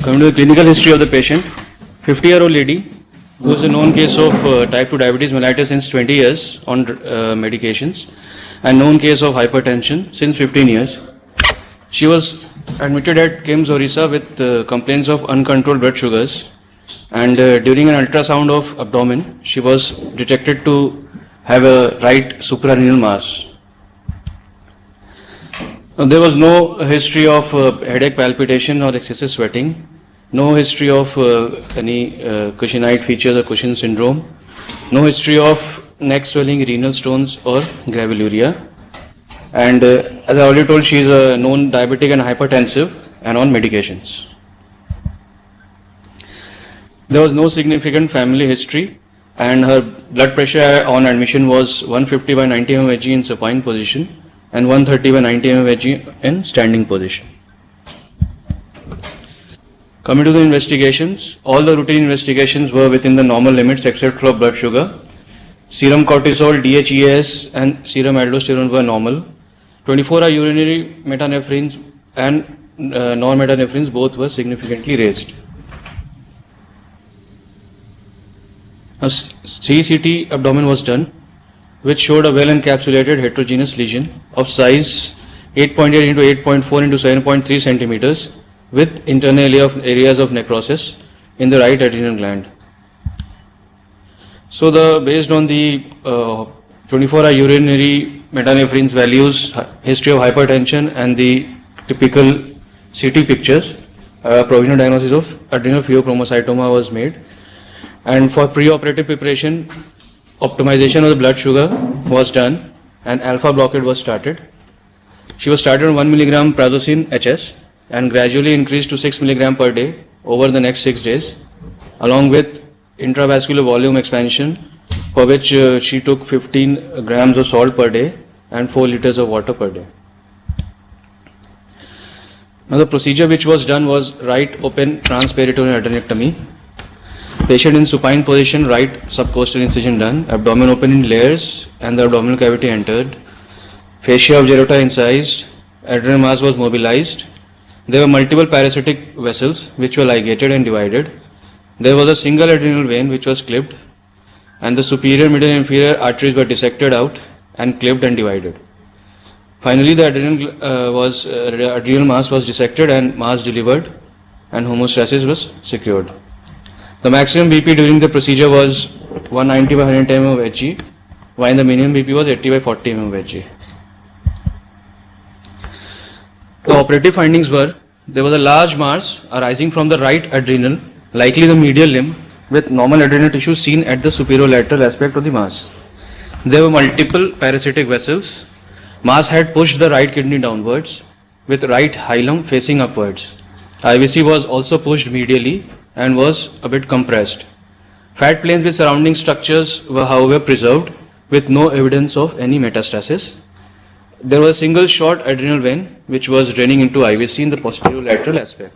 Coming to the clinical history of the patient, 50-year-old lady who is a known case of type 2 diabetes mellitus since 20 years on medications and known case of hypertension since 15 years. She was admitted at KIMS Orissa with complaints of uncontrolled blood sugars, and during an ultrasound of abdomen she was detected to have a right suprarenal mass. There was no history of headache, palpitation or excessive sweating, no history of any Cushinite features or Cushing syndrome, no history of neck swelling, renal stones or graveluria. And as I already told, she is a known diabetic and hypertensive and on medications. There was no significant family history, and her blood pressure on admission was 150 by 90 mmHg in supine position and 130 by 90 mmHg in standing position. Coming to the investigations, all the routine investigations were within the normal limits except for blood sugar. Serum cortisol, DHEAS and serum aldosterone were normal. 24-hour urinary metanephrines and normetanephrines both were significantly raised. A CCT abdomen was done, which showed a well encapsulated heterogeneous lesion of size 8.8 into 8.4 into 7.3 centimeters with internal areas of necrosis in the right adrenal gland. So based on the 24-hour urinary metanephrines values, history of hypertension and the typical CT pictures, provisional diagnosis of adrenal pheochromocytoma was made. And for pre-operative preparation, optimization of the blood sugar was done and alpha blockade was started. She was started on 1 milligram prazosin HS and gradually increased to 6 milligram per day over the next 6 days, along with intravascular volume expansion, for which she took 15 grams of salt per day and 4 liters of water per day. Now the procedure which was done was right open transperitoneal adrenectomy. Patient in supine position, right subcostal incision done, abdomen open in layers and the abdominal cavity entered. Fascia of Geroda incised, adrenal mass was mobilized. There were multiple parasitic vessels which were ligated and divided. There was a single adrenal vein which was clipped, and the superior, middle and inferior arteries were dissected out and clipped and divided. Finally, the adrenal mass was dissected and mass delivered and homeostasis was secured. The maximum BP during the procedure was 190 by 110 mmHg, while the minimum BP was 80 by 40 mmHg. The operative findings were, there was a large mass arising from the right adrenal, likely the medial limb, with normal adrenal tissue seen at the superolateral aspect of the mass. There were multiple parasitic vessels. Mass had pushed the right kidney downwards, with right hilum facing upwards. IVC was also pushed medially and was a bit compressed. Fat planes with surrounding structures were however preserved with no evidence of any metastasis. There was a single short adrenal vein which was draining into IVC in the posterior lateral aspect.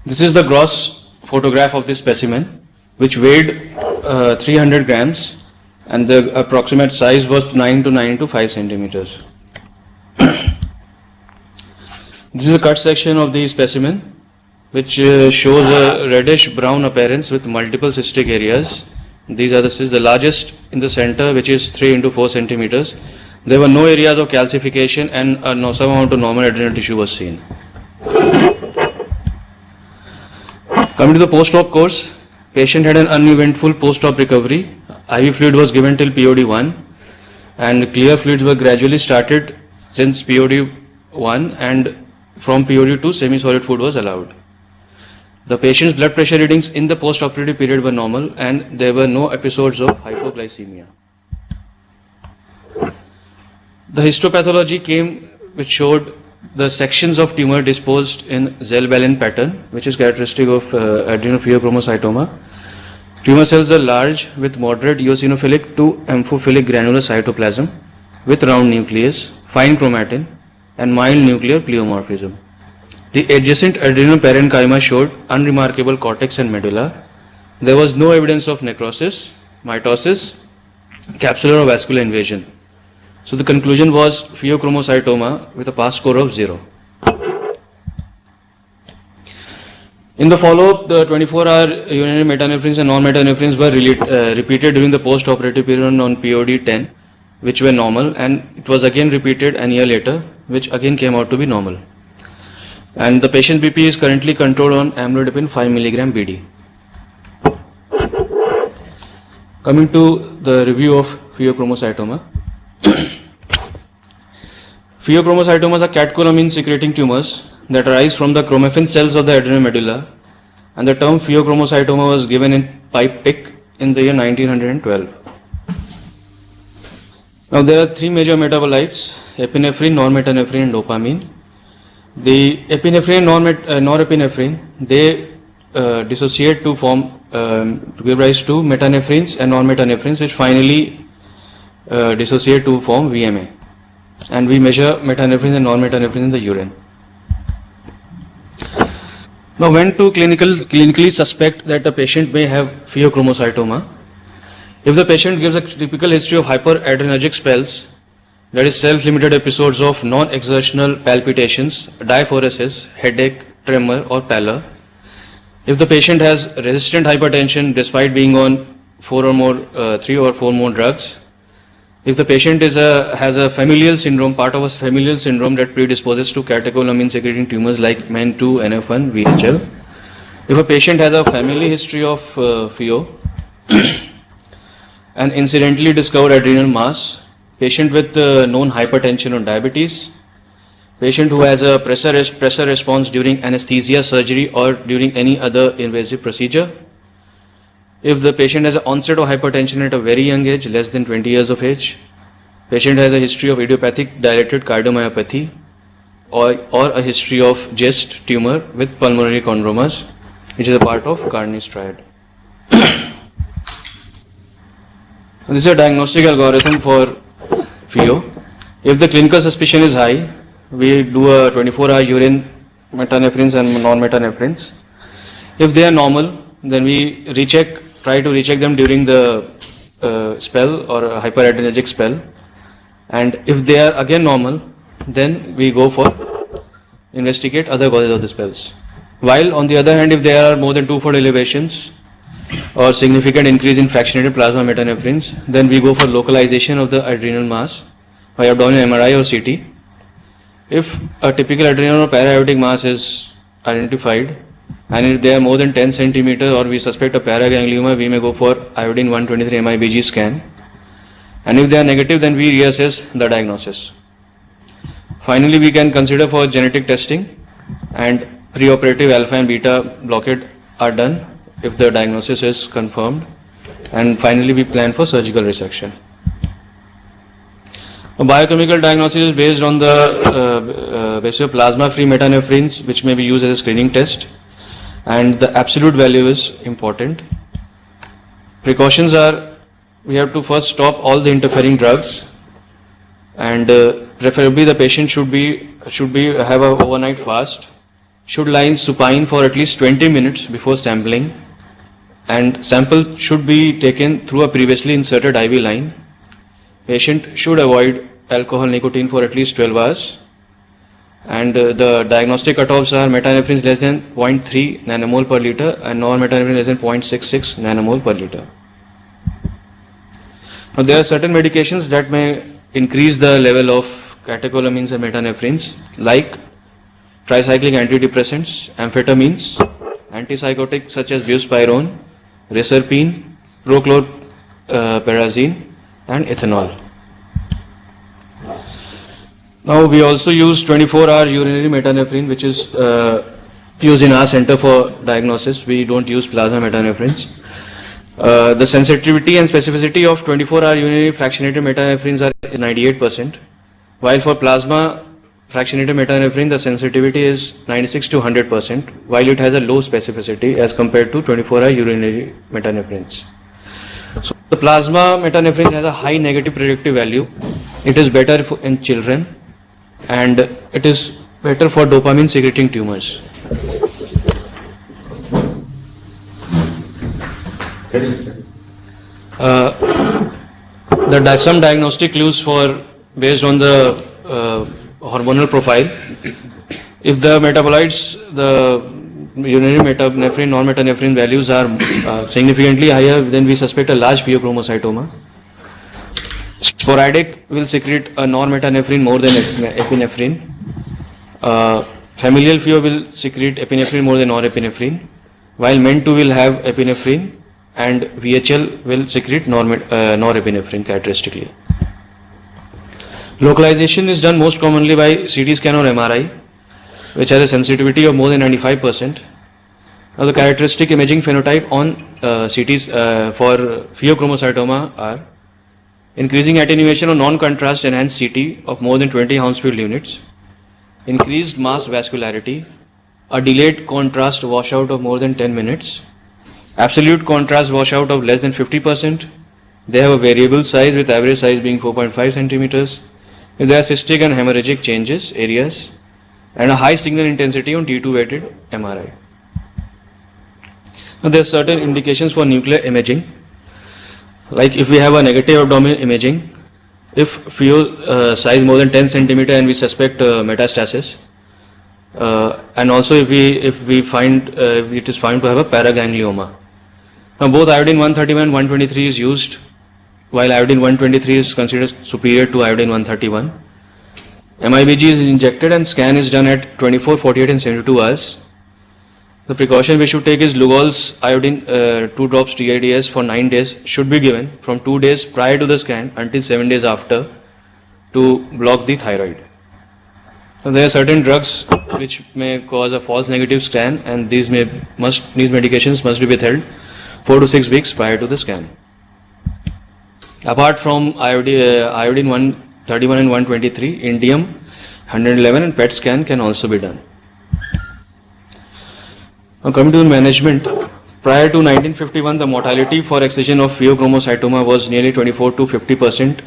This is the gross photograph of this specimen, which weighed 300 grams and the approximate size was 9 to 5 centimeters. This is a cut section of the specimen, which shows a reddish brown appearance with multiple cystic areas. These are the largest in the center, which is 3 into 4 centimeters. There were no areas of calcification and some amount of normal adrenal tissue was seen. Coming to the post-op course, patient had an uneventful post-op recovery. IV fluid was given till POD1 and clear fluids were gradually started since POD1, and from POD2 semi-solid food was allowed. The patient's blood pressure readings in the post-operative period were normal and there were no episodes of hypoglycemia. The histopathology came which showed the sections of tumor disposed in Zell-Wellen pattern, which is characteristic of adrenal pheochromocytoma. Tumor cells are large with moderate eosinophilic to amphophilic granular cytoplasm with round nucleus, fine chromatin and mild nuclear pleomorphism. The adjacent adrenal parenchyma showed unremarkable cortex and medulla. There was no evidence of necrosis, mitosis, capsular or vascular invasion. So the conclusion was pheochromocytoma with a pass score of 0. In the follow-up, the 24-hour urinary metanephrine's and non-metanephrine's were repeated during the post-operative period on POD 10, which were normal, and it was again repeated a year later, which again came out to be normal. And the patient BP is currently controlled on amlodipine 5 mg BD. Coming to the review of pheochromocytoma. Pheochromocytomas are catecholamine secreting tumors that arise from the chromaffin cells of the adrenal medulla, and the term pheochromocytoma was given in Pipe Pick in the year 1912. Now there are three major metabolites: epinephrine, norepinephrine and dopamine. The epinephrine and norepinephrine, they dissociate to form to give rise to metanephrine's and non-metanephrine's, which finally dissociate to form VMA. And we measure metanephrine's and non-metanephrine's in the urine. Now, when to clinically suspect that a patient may have pheochromocytoma, if the patient gives a typical history of hyperadrenergic spells, that is self-limited episodes of non-exertional palpitations, diaphoresis, headache, tremor or pallor, if the patient has resistant hypertension despite being on 3 or 4 more drugs, if the patient has a familial syndrome, part of a familial syndrome that predisposes to catecholamine secreting tumors like MEN2, NF1, VHL, if a patient has a family history of pheo, an incidentally discovered adrenal mass, patient with known hypertension or diabetes, patient who has a pressure response during anesthesia, surgery or during any other invasive procedure, if the patient has an onset of hypertension at a very young age, less than 20 years of age, patient has a history of idiopathic dilated cardiomyopathy or a history of GIST tumor with pulmonary chondromas, which is a part of Carney's triad. This is a diagnostic algorithm for pheo. If the clinical suspicion is high, we do a 24-hour urine metanephrine's and non-metanephrine's. If they are normal, then we try to recheck them during the spell or a hyperadrenergic spell. And if they are again normal, then we go for investigate other causes of the spells. While on the other hand, if there are more than 2-fold elevations or significant increase in fractionated plasma metanephrine's, then we go for localization of the adrenal mass by abdominal MRI or CT. If a typical adrenal or para-aortic mass is identified and if they are more than 10 centimeters or we suspect a paraganglioma, we may go for iodine 123 MIBG scan. And if they are negative, then we reassess the diagnosis. Finally, we can consider for genetic testing, and preoperative alpha and beta blockade are done if the diagnosis is confirmed. And finally, we plan for surgical resection. A biochemical diagnosis is based on the basis of plasma-free metanephrine's, which may be used as a screening test, and the absolute value is important. Precautions are, we have to first stop all the interfering drugs, and preferably the patient should have an overnight fast, should lie in supine for at least 20 minutes before sampling, and sample should be taken through a previously inserted IV line. Patient should avoid alcohol, nicotine for at least 12 hours, and the diagnostic cutoffs are metanephrine's less than 0.3 nanomole per liter and non-metanephrine's less than 0.66 nanomole per liter. Now, there are certain medications that may increase the level of catecholamines and metanephrine's, like tricyclic antidepressants, amphetamines, antipsychotics such as buspirone, reserpine, prochlorperazine, and ethanol. Now, we also use 24-hour urinary metanephrine, which is used in our center for diagnosis. We don't use plasma metanephrine's. The sensitivity and specificity of 24-hour urinary fractionated metanephrine's are 98%, while for plasma fractionated metanephrine the sensitivity is 96 to 100%, while it has a low specificity as compared to 24-hour urinary metanephrine's. So the plasma metanephrine has a high negative predictive value. It is better in children, and it is better for dopamine secreting tumors. Some diagnostic clues based on the hormonal profile. If the metabolites, urinary norepinephrine, norepinephrine values are significantly higher, then we suspect a large pheochromocytoma. Sporadic will secrete a norepinephrine more than epinephrine. Familial pheo will secrete epinephrine more than norepinephrine, while men2 will have epinephrine and VHL will secrete norepinephrine characteristically. Localization is done most commonly by CT scan or MRI, which has a sensitivity of more than 95%. Now the characteristic imaging phenotype on CTs for pheochromocytoma are increasing attenuation or non-contrast enhanced CT of more than 20 Hounsfield units, increased mass vascularity, a delayed contrast washout of more than 10 minutes, absolute contrast washout of less than 50%. They have a variable size with average size being 4.5 centimeters. If there are cystic and hemorrhagic changes, areas, and a high signal intensity on T2 weighted MRI. Now there are certain indications for nuclear imaging. Like if we have a negative abdominal imaging, if pheo size more than 10 centimeter and we suspect metastasis, and also if we find if it is found to have a paraganglioma. Now both iodine 131 and 123 is used, while iodine 123 is considered superior to iodine 131. MIBG is injected and scan is done at 24, 48 and 72 hours. The precaution we should take is Lugol's iodine 2 drops TIDS for 9 days should be given from 2 days prior to the scan until 7 days after to block the thyroid. So there are certain drugs which may cause a false negative scan, and these medications must be withheld 4 to 6 weeks prior to the scan. Apart from iodine 131 and 123, indium 111 and PET scan can also be done. Now coming to the management, prior to 1951, the mortality for excision of pheochromocytoma was nearly 24 to 50%,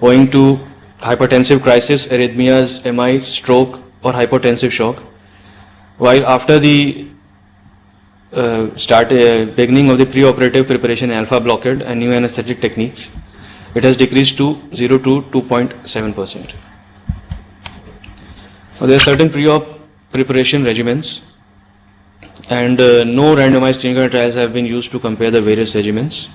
owing to hypertensive crisis, arrhythmias, MI, stroke, or hypotensive shock. While after the beginning of the preoperative preparation alpha blockade and new anesthetic techniques, it has decreased to 0 to 2.7%. Now, there are certain pre-op preparation regimens, and no randomized clinical trials have been used to compare the various regimens.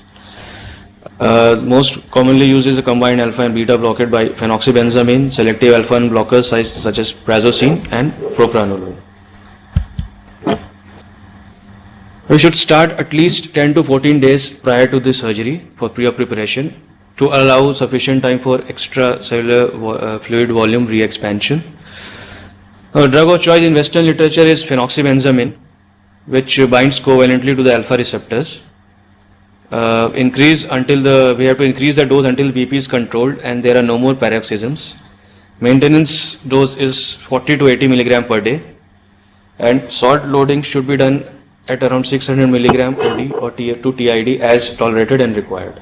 Most commonly used is a combined alpha and beta blockade by phenoxybenzamine, selective alpha and blockers such as prazosin and propranolol. We should start at least 10 to 14 days prior to the surgery for pre-op preparation to allow sufficient time for extracellular fluid volume re-expansion. Now, drug of choice in Western literature is phenoxybenzamine, which binds covalently to the alpha receptors. We have to increase the dose until BP is controlled and there are no more paroxysms. Maintenance dose is 40 to 80 milligram per day, and salt loading should be done at around 600 milligram OD or to TID as tolerated and required.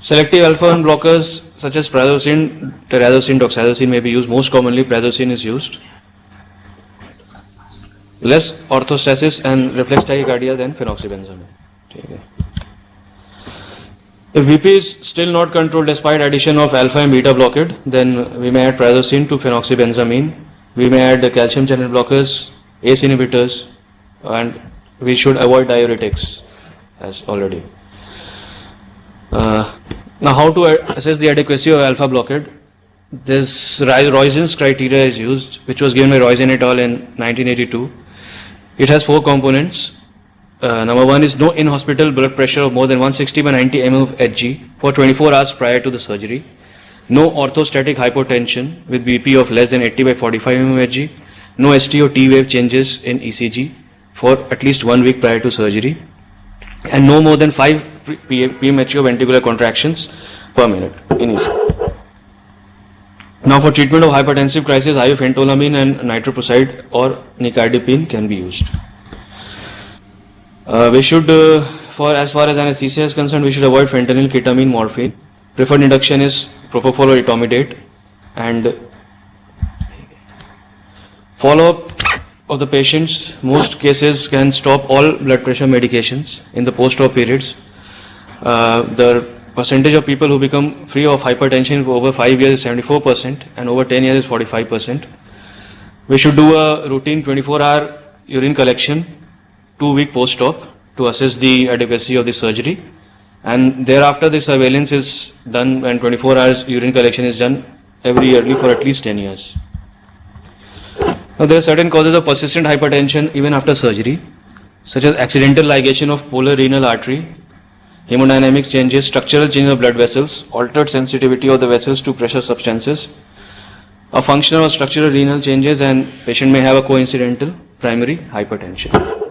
Selective alpha 1 blockers such as prazosin, terazosin, doxazosin may be used. Most commonly prazosin is used. Less orthostasis and reflex tachycardia than phenoxybenzamine. If BP is still not controlled despite addition of alpha and beta blockade, then we may add prazosin to phenoxybenzamine. We may add calcium channel blockers, ACE inhibitors, and we should avoid diuretics as already. Now, how to assess the adequacy of alpha blockade? This Roizen's criteria is used, which was given by Roizen et al. In 1982. It has 4 components. Number 1 is no in-hospital blood pressure of more than 160 by 90 mm of Hg for 24 hours prior to the surgery. No orthostatic hypotension with BP of less than 80 by 45 mm Hg. No ST or T wave changes in ECG for at least 1 week prior to surgery. And no more than 5 premature ventricular contractions per minute in ECG. Now, for treatment of hypertensive crisis, iofentolamine and nitroprusside or nicardipine can be used. We should, as far as anesthesia is concerned, we should avoid fentanyl, ketamine, morphine. Preferred induction is propofol or etomidate, and follow-up of the patients. Most cases can stop all blood pressure medications in the post-op periods. The percentage of people who become free of hypertension for over 5 years is 74% and over 10 years is 45%. We should do a routine 24-hour urine collection 2 weeks post-op to assess the adequacy of the surgery. And thereafter, the surveillance is done and 24 hours urine collection is done every yearly for at least 10 years. Now, there are certain causes of persistent hypertension even after surgery, such as accidental ligation of polar renal artery, hemodynamics changes, structural change of blood vessels, altered sensitivity of the vessels to pressure substances, a functional or structural renal changes, and patient may have a coincidental primary hypertension.